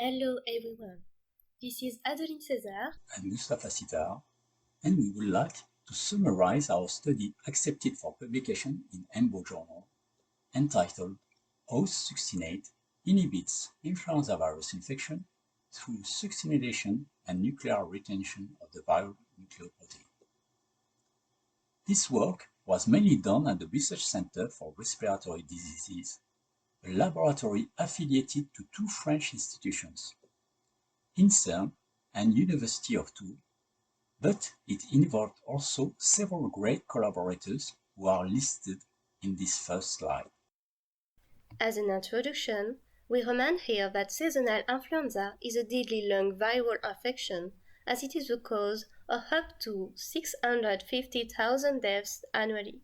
Hello everyone, this is Adeline Cezard and Mustapha Si-Tahar, and we would like to summarize our study accepted for publication in EMBO Journal, entitled How Succinate Inhibits Influenza Virus Infection through Succinylation and Nuclear Retention of the Viral Nucleoprotein. This work was mainly done at the Research Center for Respiratory Diseases, a laboratory affiliated to two French institutions, INSERM and University of Tours, but it involved also several great collaborators who are listed in this first slide. As an introduction, we remind here that seasonal influenza is a deadly lung viral infection, as it is the cause of up to 650,000 deaths annually.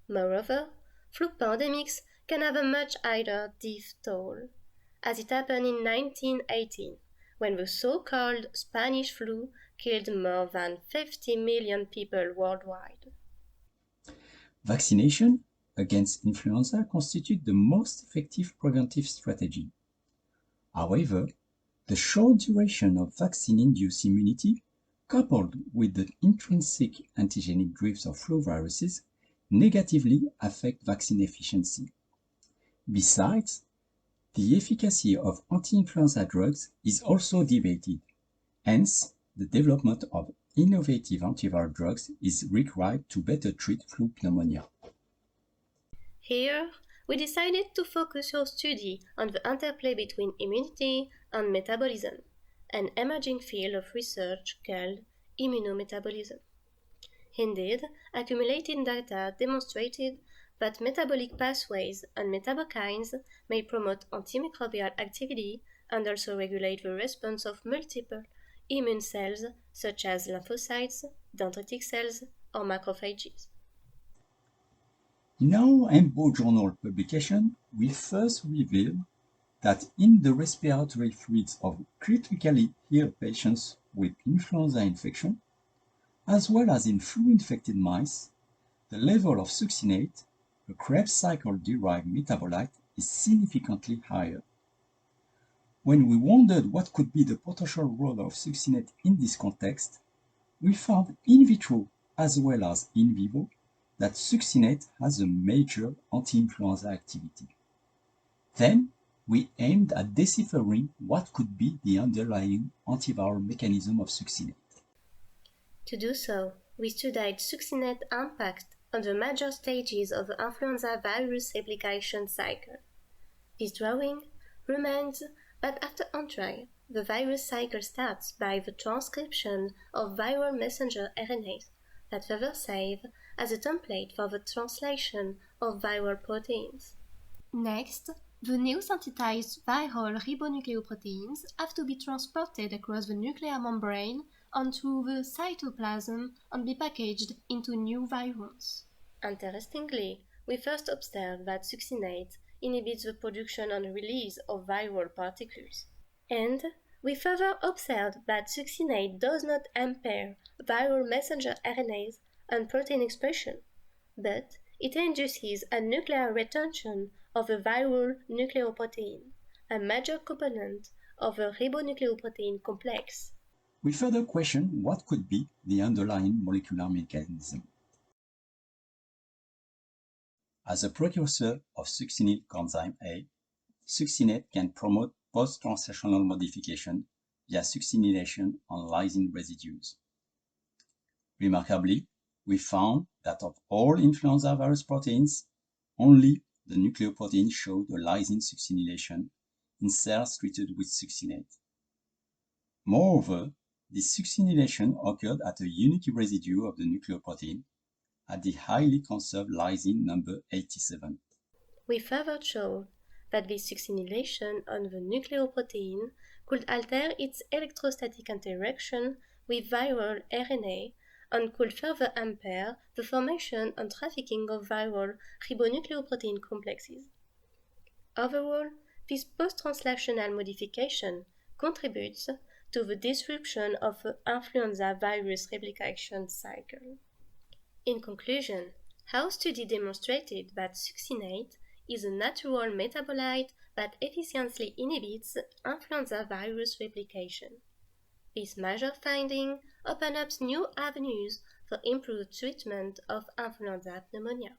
Moreover, flu pandemics can have a much higher death toll, as it happened in 1918, when the so-called Spanish flu killed more than 50 million people worldwide. Vaccination against influenza constitutes the most effective preventive strategy. However, the short duration of vaccine-induced immunity, coupled with the intrinsic antigenic drift of flu viruses, negatively affect vaccine efficiency. Besides, the efficacy of anti-influenza drugs is also debated. Hence, the development of innovative antiviral drugs is required to better treat flu pneumonia. Here, we decided to focus our study on the interplay between immunity and metabolism, an emerging field of research called Immunometabolism. Indeed, accumulated data demonstrated that metabolic pathways and metabokines may promote antimicrobial activity and also regulate the response of multiple immune cells such as lymphocytes, dendritic cells, or macrophages. In our EMBO Journal publication, we first reveal that in the respiratory fluids of critically ill patients with influenza infection, as well as in flu-infected mice, the level of succinate, a Krebs cycle-derived metabolite, is significantly higher. When we wondered what could be the potential role of succinate in this context, we found in vitro as well as in vivo that succinate has a major anti-influenza activity. Then, we aimed at deciphering what could be the underlying antiviral mechanism of succinate. To do so, we studied succinate impact on the major stages of the influenza virus replication cycle. This drawing reminds that after entry, the virus cycle starts by the transcription of viral messenger RNAs that further serve as a template for the translation of viral proteins. Next, the new synthesized viral ribonucleoproteins have to be transported across the nuclear membrane onto the cytoplasm and be packaged into new virons. Interestingly, we first observed that succinate inhibits the production and release of viral particles. And we further observed that succinate does not impair viral messenger RNAs and protein expression, but it induces a nuclear retention of the viral nucleoprotein, a major component of the ribonucleoprotein complex. We further questioned what could be the underlying molecular mechanism. As a precursor of succinyl coenzyme A, succinate can promote post-translational modification via succinylation on lysine residues. Remarkably, we found that of all influenza virus proteins, only the nucleoprotein showed a lysine succinylation in cells treated with succinate. Moreover, this succinylation occurred at a unique residue of the nucleoprotein, at the highly conserved lysine number 87. We further showed that this succinylation on the nucleoprotein could alter its electrostatic interaction with viral RNA and could further impair the formation and trafficking of viral ribonucleoprotein complexes. Overall, this post-translational modification contributes to the disruption of the influenza virus replication cycle. In conclusion, our study demonstrated that succinate is a natural metabolite that efficiently inhibits influenza virus replication. This major finding opens up new avenues for improved treatment of influenza pneumonia.